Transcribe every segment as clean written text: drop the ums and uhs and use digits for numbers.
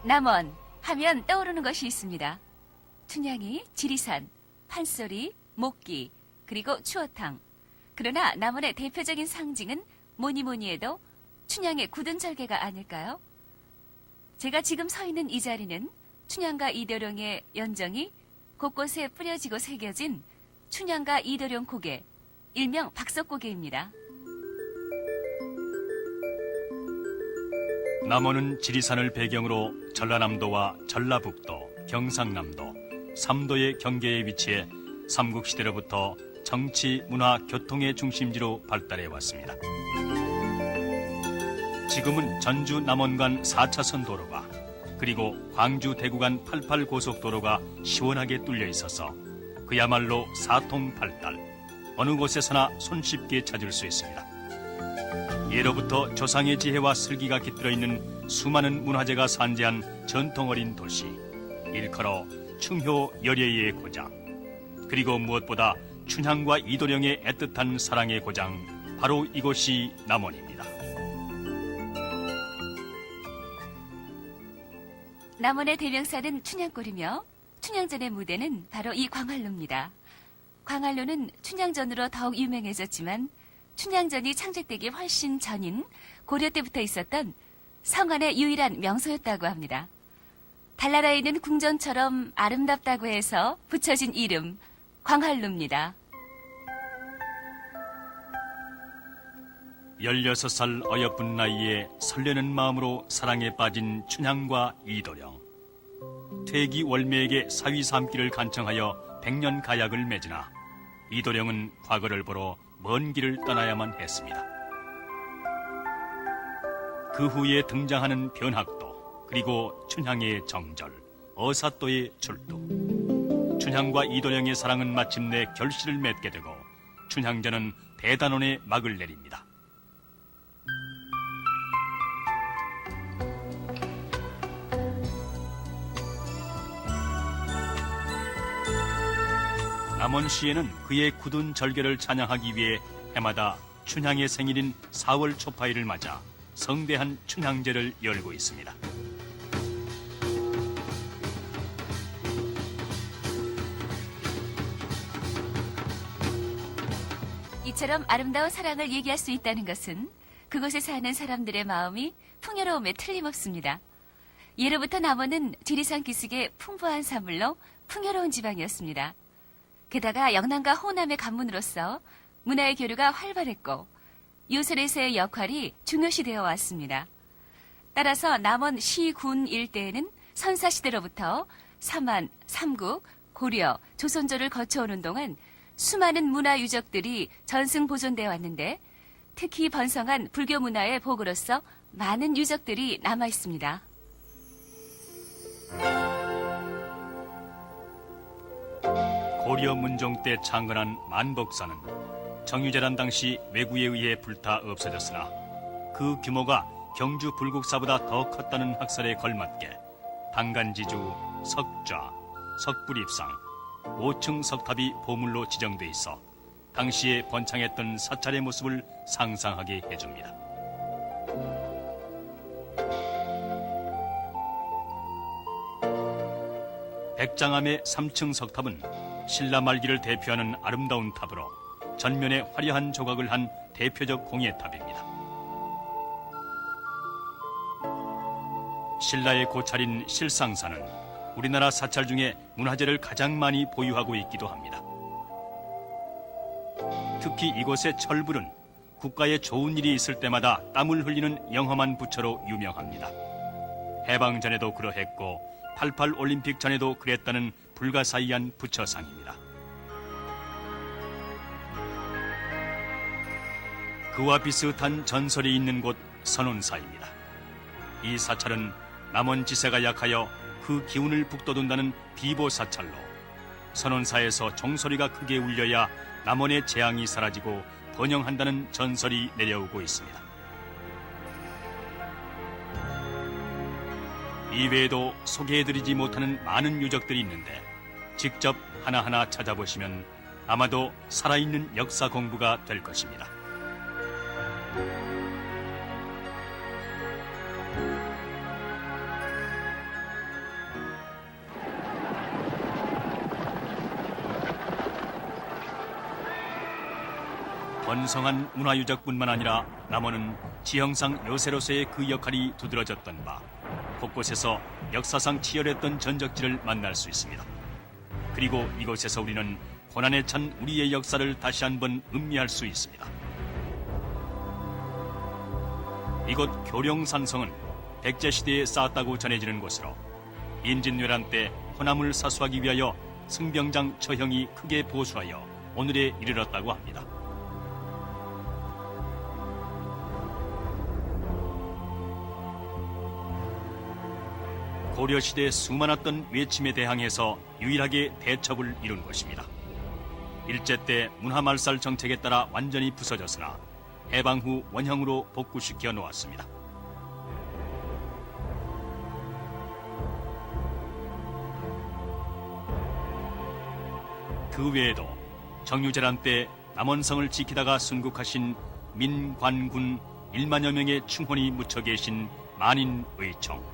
남원 하면 떠오르는 것이 있습니다. 춘향이, 지리산, 판소리, 목기, 그리고 추어탕. 그러나 남원의 대표적인 상징은 뭐니 해도 춘향의 굳은 절개가 아닐까요? 제가 지금 서 있는 이 자리는 춘향과 이도령의 연정이 곳곳에 뿌려지고 새겨진 춘향과 이도령 고개, 일명 박석고개입니다. 남원은 지리산을 배경으로 전라남도와 전라북도, 경상남도, 삼도의 경계에 위치해 삼국시대로부터 정치, 문화, 교통의 중심지로 발달해 왔습니다. 지금은 전주 남원 간 4차선 도로가 그리고 광주 대구 간 88 고속도로가 시원하게 뚫려 있어서 그야말로 사통팔달, 어느 곳에서나 손쉽게 찾을 수 있습니다. 예로부터 조상의 지혜와 슬기가 깃들어 있는 수많은 문화재가 산재한 전통 어린 도시, 일컬어 충효 열애의 고장, 그리고 무엇보다 춘향과 이도령의 애틋한 사랑의 고장, 바로 이곳이 남원입니다. 남원의 대명사는 춘향골이며 춘향전의 무대는 바로 이 광활루입니다. 광활루는 춘향전으로 더욱 유명해졌지만 춘향전이 창작되기 훨씬 전인 고려 때부터 있었던 성안의 유일한 명소였다고 합니다. 달나라에 있는 궁전처럼 아름답다고 해서 붙여진 이름 광활루입니다. 16살 어여쁜 나이에 설레는 마음으로 사랑에 빠진 춘향과 이도령. 퇴기 월매에게 사위 삼기를 간청하여 100년 가약을 맺으나 이도령은 과거를 보러 먼 길을 떠나야만 했습니다. 그 후에 등장하는 변학도, 그리고 춘향의 정절, 어사또의 출두. 춘향과 이도령의 사랑은 마침내 결실을 맺게 되고 춘향전은 대단원의 막을 내립니다. 남원시에는 그의 굳은 절개를 찬양하기 위해 해마다 춘향의 생일인 4월 초파일을 맞아 성대한 춘향제를 열고 있습니다. 이처럼 아름다운 사랑을 얘기할 수 있다는 것은 그곳에 사는 사람들의 마음이 풍요로움에 틀림없습니다. 예로부터 남원은 지리산 기슭의 풍부한 사물로 풍요로운 지방이었습니다. 게다가 영남과 호남의 관문으로서 문화의 교류가 활발했고 유설에서의 역할이 중요시 되어 왔습니다. 따라서 남원 시군 일대에는 선사시대로부터 삼안, 삼국, 고려, 조선조를 거쳐오는 동안 수많은 문화 유적들이 전승 보존되어 왔는데 특히 번성한 불교 문화의 복으로서 많은 유적들이 남아 있습니다. 고려 문종 때 창건한 만복사는 정유재란 당시 왜구에 의해 불타 없어졌으나 그 규모가 경주 불국사보다 더 컸다는 학설에 걸맞게 당간지주, 석좌, 석불입상, 5층 석탑이 보물로 지정돼 있어 당시에 번창했던 사찰의 모습을 상상하게 해줍니다. 백장암의 3층 석탑은 신라 말기를 대표하는 아름다운 탑으로 전면에 화려한 조각을 한 대표적 공예탑입니다. 신라의 고찰인 실상사는 우리나라 사찰 중에 문화재를 가장 많이 보유하고 있기도 합니다. 특히 이곳의 철불은 국가에 좋은 일이 있을 때마다 땀을 흘리는 영험한 부처로 유명합니다. 해방 전에도 그러했고 88 올림픽 전에도 그랬다는 불가사의한 부처상입니다. 그와 비슷한 전설이 있는 곳 선원사입니다. 이 사찰은 남원 지세가 약하여 그 기운을 북돋운다는 비보사찰로 선원사에서 종소리가 크게 울려야 남원의 재앙이 사라지고 번영한다는 전설이 내려오고 있습니다. 이외에도 소개해드리지 못하는 많은 유적들이 있는데 직접 하나하나 찾아보시면 아마도 살아있는 역사 공부가 될 것입니다. 번성한 문화유적뿐만 아니라 남원은 지형상 요새로서의 그 역할이 두드러졌던 바 곳곳에서 역사상 치열했던 전적지를 만날 수 있습니다. 그리고 이곳에서 우리는 고난에 찬 우리의 역사를 다시 한번 음미할 수 있습니다. 이곳 교룡산성은 백제시대에 쌓았다고 전해지는 곳으로 임진왜란 때 호남을 사수하기 위하여 승병장 처형이 크게 보수하여 오늘에 이르렀다고 합니다. 고려시대 수많았던 외침에 대항해서 유일하게 대첩을 이룬 것입니다. 일제 때 문화말살 정책에 따라 완전히 부서졌으나 해방 후 원형으로 복구시켜 놓았습니다. 그 외에도 정유재란 때 남원성을 지키다가 순국하신 민관군 1만여 명의 충혼이 묻혀 계신 만인의총,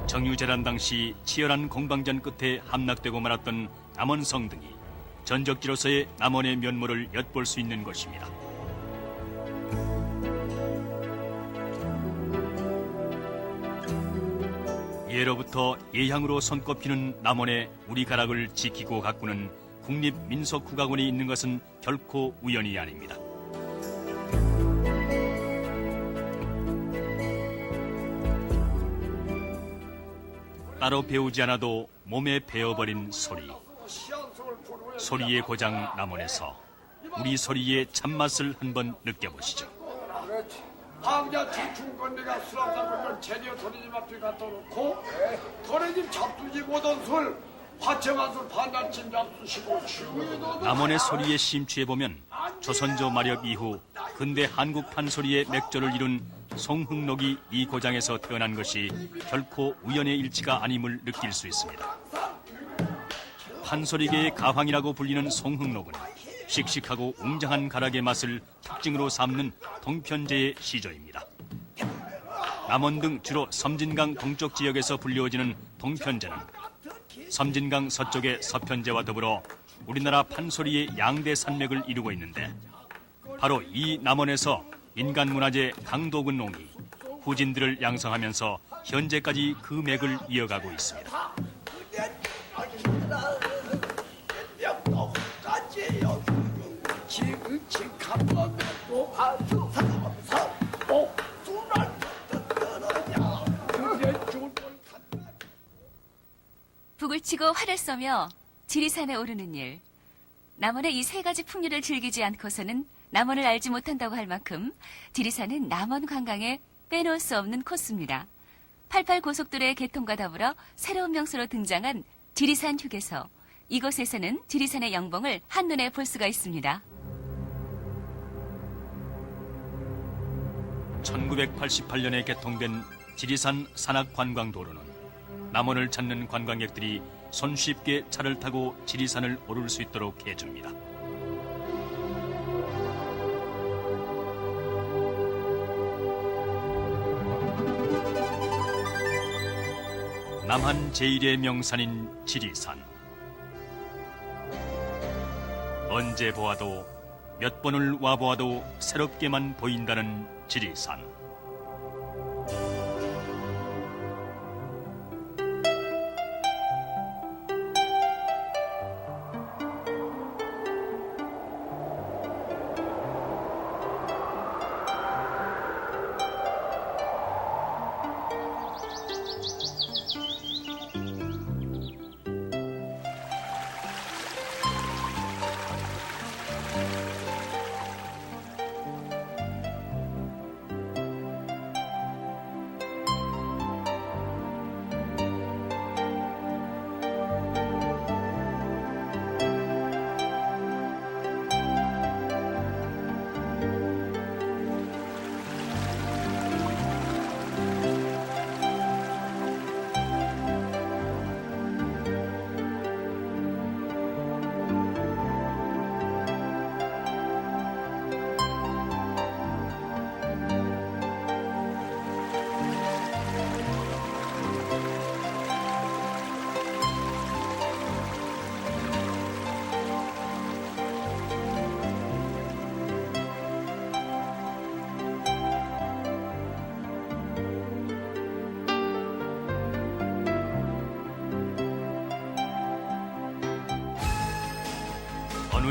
정유재란 당시 치열한 공방전 끝에 함락되고 말았던 남원성 등이 전적지로서의 남원의 면모를 엿볼 수 있는 것입니다. 예로부터 예향으로 손꼽히는 남원의 우리가락을 지키고 가꾸는 국립민속국악원이 있는 것은 결코 우연이 아닙니다. 따로 배우지 않아도 몸에 배어버린 소리. 소리의 고장 남원에서 우리 소리의 참맛을 한번 느껴보시죠. 황자 대충 건네가 수락사건을 제리어 도련님 앞에 갖다 놓고 도련님 잡수지 못한 술 화청한 술 반달쯤 잡수시고 주위에도 남원의 소리에 심취해보면 조선조 마력 이후 근대 한국 판소리의 맥조를 이룬 송흥록이 이 고장에서 태어난 것이 결코 우연의 일치가 아님을 느낄 수 있습니다. 판소리계의 가황이라고 불리는 송흥록은 씩씩하고 웅장한 가락의 맛을 특징으로 삼는 동편제의 시조입니다. 남원 등 주로 섬진강 동쪽 지역에서 불려지는 동편제는 섬진강 서쪽의 서편제와 더불어 우리나라 판소리의 양대 산맥을 이루고 있는데 바로 이 남원에서 인간문화재 강도근옹이 후진들을 양성하면서 현재까지 그 맥을 이어가고 있습니다. 북을 치고 활을 쏘며 지리산에 오르는 일. 남원의 이 세 가지 풍류를 즐기지 않고서는 남원을 알지 못한다고 할 만큼 지리산은 남원 관광에 빼놓을 수 없는 코스입니다. 88고속도로의 개통과 더불어 새로운 명소로 등장한 지리산 휴게소. 이곳에서는 지리산의 영봉을 한눈에 볼 수가 있습니다. 1988년에 개통된 지리산 산악관광도로는 남원을 찾는 관광객들이 손쉽게 차를 타고 지리산을 오를 수 있도록 해줍니다. 남한 제1의 명산인 지리산. 언제 보아도 몇 번을 와보아도 새롭게만 보인다는 지리산.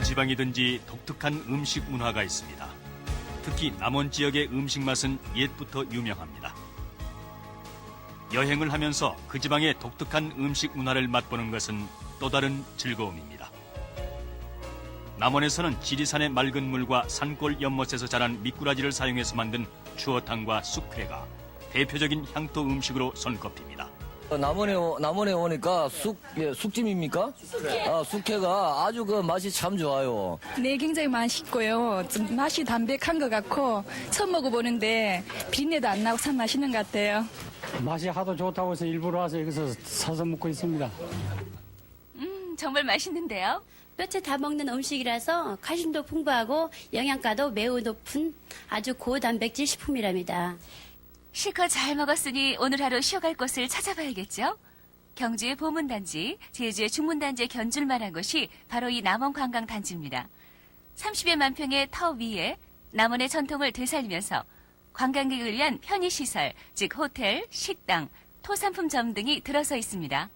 어느 지방이든지 독특한 음식 문화가 있습니다. 특히 남원 지역의 음식 맛은 옛부터 유명합니다. 여행을 하면서 그 지방의 독특한 음식 문화를 맛보는 것은 또 다른 즐거움입니다. 남원에서는 지리산의 맑은 물과 산골 연못에서 자란 미꾸라지를 사용해서 만든 추어탕과 쑥회가 대표적인 향토 음식으로 손꼽힙니다. 남원에 오니까 쑥찜입니까? 쑥회가 아주 그 맛이 참 좋아요. 네, 굉장히 맛있고요. 좀 맛이 담백한 것 같고 처음 먹어보는데 비린내도 안 나고 참 맛있는 것 같아요. 맛이 하도 좋다고 해서 일부러 와서 여기서 사서 먹고 있습니다. 정말 맛있는데요. 뼈째 다 먹는 음식이라서 칼슘도 풍부하고 영양가도 매우 높은 아주 고단백질 식품이랍니다. 실컷 잘 먹었으니 오늘 하루 쉬어갈 곳을 찾아봐야겠죠? 경주의 보문단지, 제주의 중문단지에 견줄 만한 곳이 바로 이 남원관광단지입니다. 30여만 평의 터 위에 남원의 전통을 되살리면서 관광객을 위한 편의시설, 즉 호텔, 식당, 토산품점 등이 들어서 있습니다.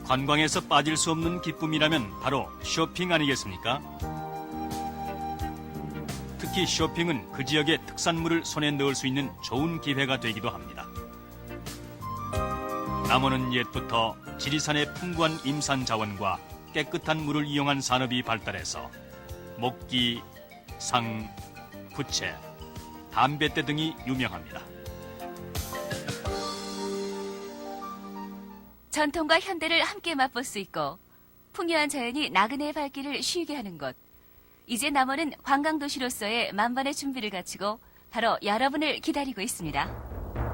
관광에서 빠질 수 없는 기쁨이라면 바로 쇼핑 아니겠습니까? 특히 쇼핑은 그 지역의 특산물을 손에 넣을 수 있는 좋은 기회가 되기도 합니다. 남원은 옛부터 지리산의 풍부한 임산 자원과 깨끗한 물을 이용한 산업이 발달해서 목기, 상, 부채, 담뱃대 등이 유명합니다. 전통과 현대를 함께 맛볼 수 있고 풍요한 자연이 나그네의 발길을 쉬게 하는 곳. 이제 남원은 관광도시로서의 만반의 준비를 갖추고 바로 여러분을 기다리고 있습니다.